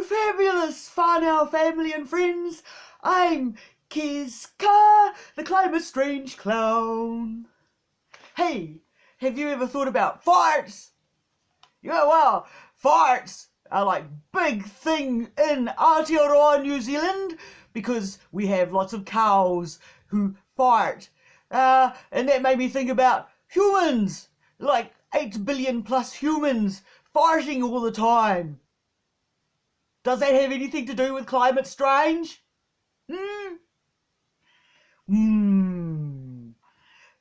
Hello, fabulous Whānau family and friends. I'm Kezka, the climate strange clown. Hey, have you ever thought about farts? Yeah, well, farts are like big thing in Aotearoa, New Zealand, because we have lots of cows who fart. And that made me think about humans, like 8 billion plus humans farting all the time. Does that have anything to do with climate strange?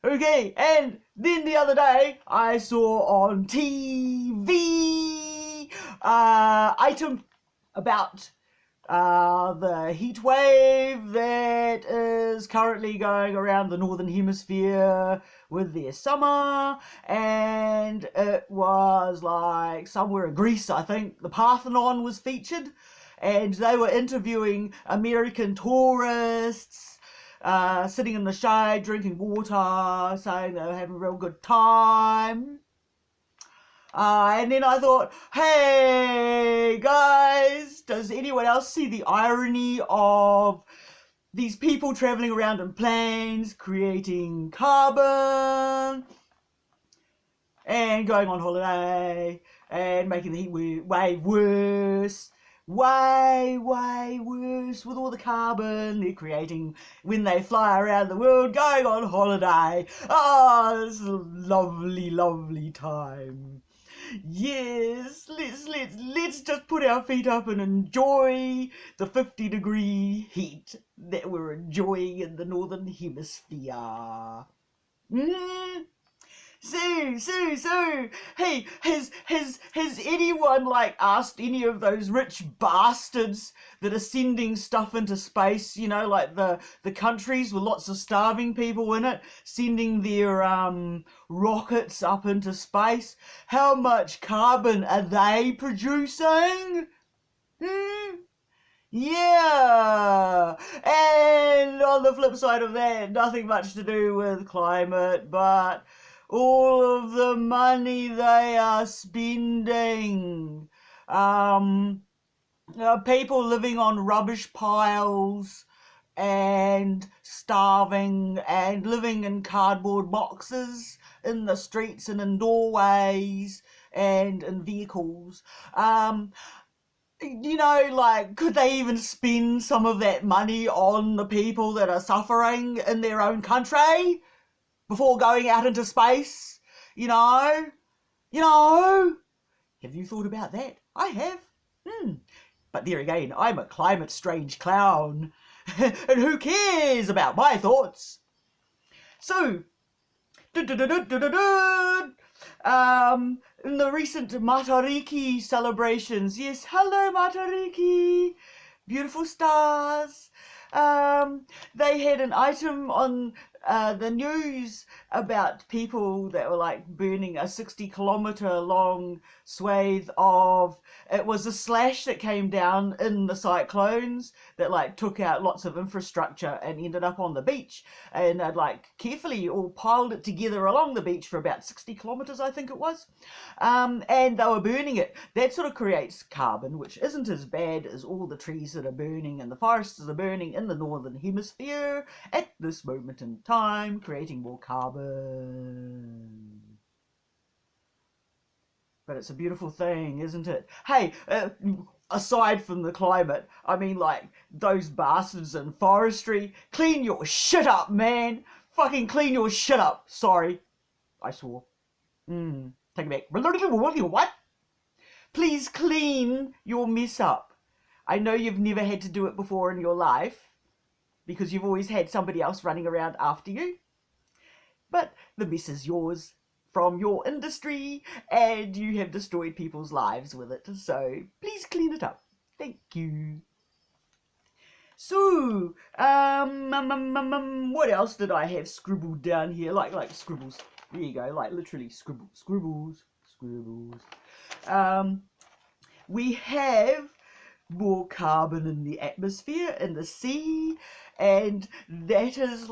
Okay, and then the other day I saw on TV item about the heat wave that is currently going around the northern hemisphere with their summer, and it was like somewhere in Greece, I think. The Parthenon was featured, and they were interviewing American tourists sitting in the shade, drinking water, saying they were having a real good time. And then I thought, hey guys, does anyone else see the irony of these people traveling around in planes, creating carbon, and going on holiday, and making the heat wave worse? Way worse with all the carbon they're creating when they fly around the world going on holiday. Oh, this is a lovely time. Yes, let's just put our feet up and enjoy the 50-degree heat that we're enjoying in the northern hemisphere. So, hey, has anyone asked any of those rich bastards that are sending stuff into space, like the countries with lots of starving people in it, sending their rockets up into space, how much carbon are they producing? Yeah, and on the flip side of that, nothing much to do with climate, but all of the money they are spending. People living on rubbish piles and starving and living in cardboard boxes in the streets and in doorways and in vehicles. Could they even spend some of that money on the people that are suffering in their own country before going out into space? Have you thought about that? I have. But there again, I'm a climate strange clown. And who cares about my thoughts? So, in the recent Matariki celebrations, yes, hello Matariki, beautiful stars, they had an item on the news about people that were burning a 60-kilometer long swathe of, it was a slash that came down in the cyclones that took out lots of infrastructure and ended up on the beach, and they'd carefully all piled it together along the beach for about 60 kilometers, I think it was, and they were burning it. That sort of creates carbon, which isn't as bad as all the trees that are burning and the forests that are burning in the northern hemisphere at this moment in time, creating more carbon. But it's a beautiful thing, isn't it? Hey, aside from the climate, I mean, those bastards in forestry, clean your shit up, man. Fucking clean your shit up. Sorry, I swore. Take it back. What? Please clean your mess up. I know you've never had to do it before in your life, because you've always had somebody else running around after you. But the mess is yours from your industry, and you have destroyed people's lives with it. So please clean it up. Thank you. So, what else did I have scribbled down here? Like scribbles. There you go. Literally scribbles. We have more carbon in the atmosphere, in the sea, and that is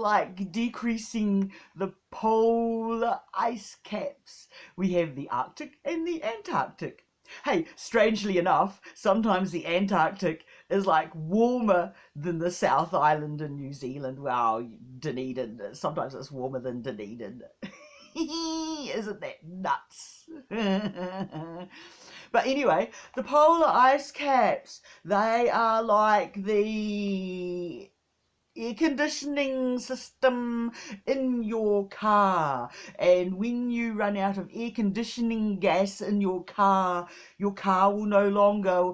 decreasing the polar ice caps. We have the Arctic and the Antarctic. Hey, strangely enough, sometimes the Antarctic is like warmer than the South Island in New Zealand. Well, Dunedin, sometimes it's warmer than Dunedin. Isn't that nuts? But anyway, the polar ice caps, they are like the air conditioning system in your car, and when you run out of air conditioning gas in your car will no longer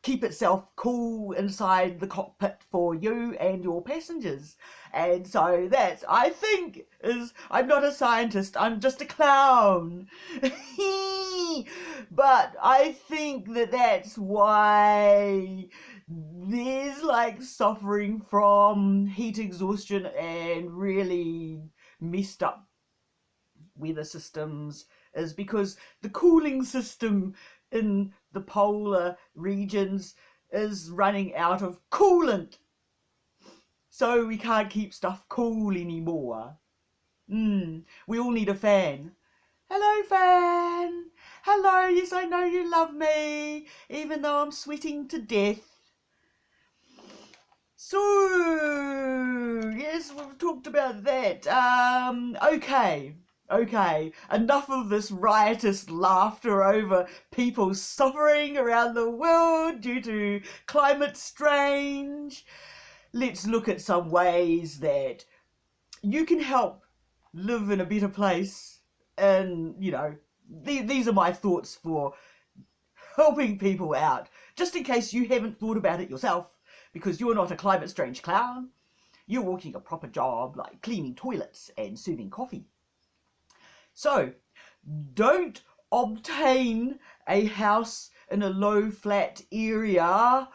keep itself cool inside the cockpit for you and your passengers. And so that's, I think, is, I'm not a scientist, I'm just a clown. But I think that that's why there's like suffering from heat exhaustion and really messed up weather systems, is because the cooling system in the polar regions is running out of coolant. So we can't keep stuff cool anymore. We all need a fan. Hello, fan. Hello, yes, I know you love me, even though I'm sweating to death. So, yes, we've talked about that. Okay, enough of this riotous laughter over people suffering around the world due to climate change. Let's look at some ways that you can help live in a better place. And, these are my thoughts for helping people out, just in case you haven't thought about it yourself, because you're not a climate strange clown. You're working a proper job like cleaning toilets and serving coffee. So don't obtain a house in a low flat area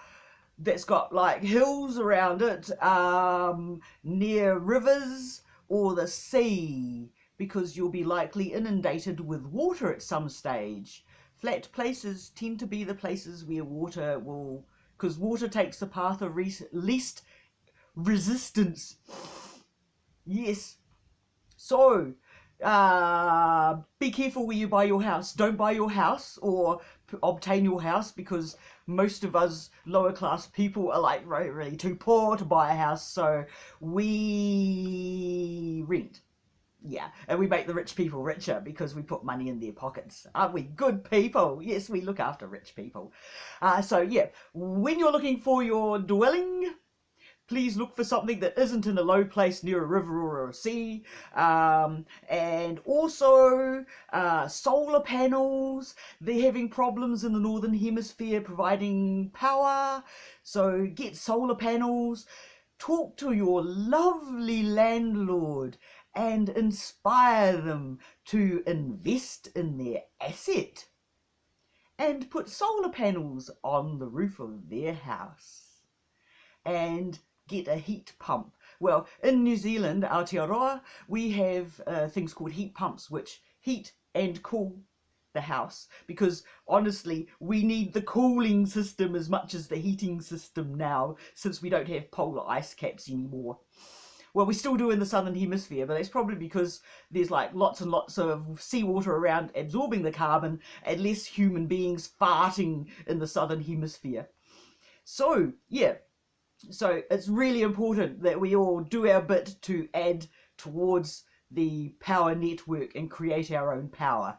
that's got like hills around it, near rivers or the sea, because you'll be likely inundated with water at some stage. Flat places tend to be the places where water will, because water takes the path of least resistance. Yes. So, be careful where you buy your house. Don't buy your house or obtain your house, because most of us lower class people are like really, really too poor to buy a house. So we rent. Yeah, and we make the rich people richer because we put money in their pockets. Aren't we good people? Yes, we look after rich people. So yeah, when you're looking for your dwelling, please look for something that isn't in a low place near a river or a sea. And also solar panels. They're having problems in the northern hemisphere providing power. So get solar panels. Talk to your lovely landlord and inspire them to invest in their asset and put solar panels on the roof of their house and get a heat pump. Well, in New Zealand, Aotearoa, we have things called heat pumps which heat and cool the house, because honestly we need the cooling system as much as the heating system now, since we don't have polar ice caps anymore. Well, we still do in the southern hemisphere, but that's probably because there's like lots and lots of seawater around absorbing the carbon and less human beings farting in the southern hemisphere. So yeah, so it's really important that we all do our bit to add towards the power network and create our own power.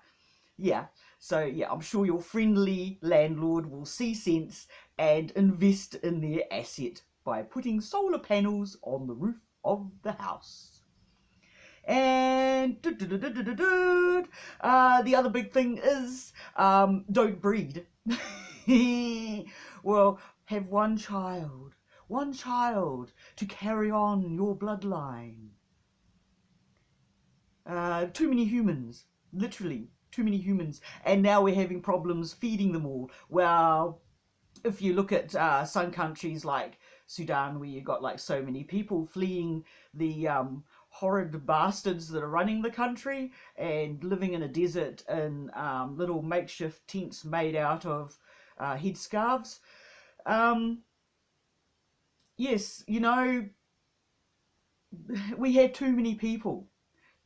Yeah, so yeah, I'm sure your friendly landlord will see sense and invest in their asset by putting solar panels on the roof of the house. And the other big thing is don't breed. Well, have one child to carry on your bloodline. Too many humans, literally too many humans, and now we're having problems feeding them all. Well, if you look at some countries like Sudan, where you've got like so many people fleeing the horrid bastards that are running the country and living in a desert in little makeshift tents made out of headscarves. Yes, we have too many people,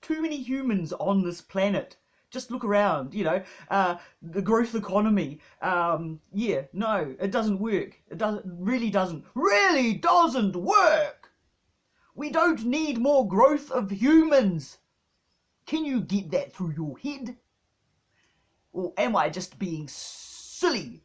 too many humans on this planet Just look around, the growth economy. Yeah, no, it doesn't work. It really doesn't work. We don't need more growth of humans. Can you get that through your head? Or am I just being silly?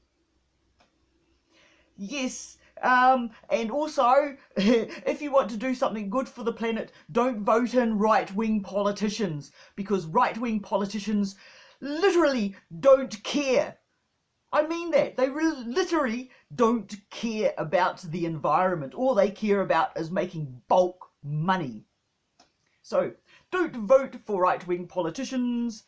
Yes, and also, if you want to do something good for the planet, don't vote in right-wing politicians, because right-wing politicians literally don't care. I mean that. They literally don't care about the environment. All they care about is making bulk money. So, don't vote for right-wing politicians.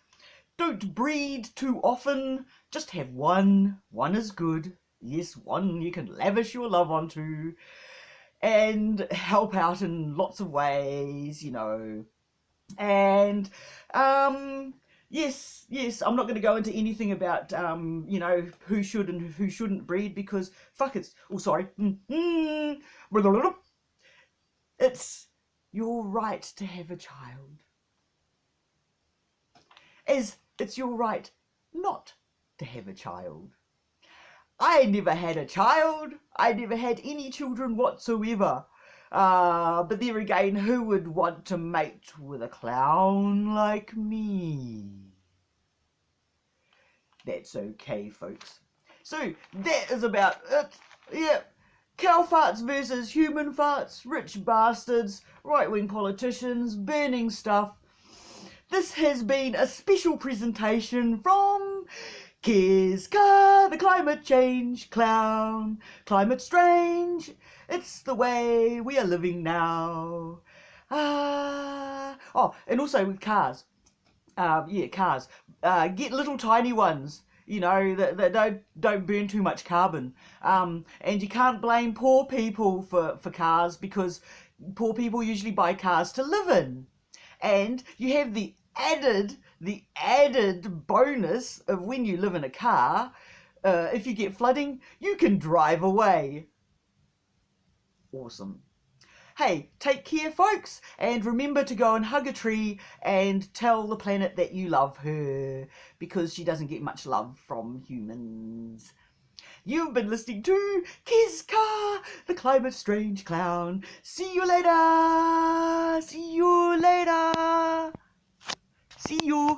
Don't breed too often. Just have one. One is good. Yes, one you can lavish your love onto and help out in lots of ways, And yes, I'm not going to go into anything about who should and who shouldn't breed, because fuck it. Oh, sorry. It's your right to have a child, as it's your right not to have a child. I never had a child. I never had any children whatsoever. But there again, who would want to mate with a clown like me? That's okay, folks. So, that is about it. Yeah. Cow farts versus human farts, rich bastards, right-wing politicians, burning stuff. This has been a special presentation from Kezka, the climate change clown. Climate strange, it's the way we are living now. Oh, and also with cars. Cars. Get little tiny ones, that don't burn too much carbon. And you can't blame poor people for cars, because poor people usually buy cars to live in. And you have the added bonus of when you live in a car, if you get flooding, you can drive away. Awesome. Hey, take care, folks, and remember to go and hug a tree and tell the planet that you love her, because she doesn't get much love from humans. You've been listening to Kezka, the climate strange clown. See you later. See you later. See you.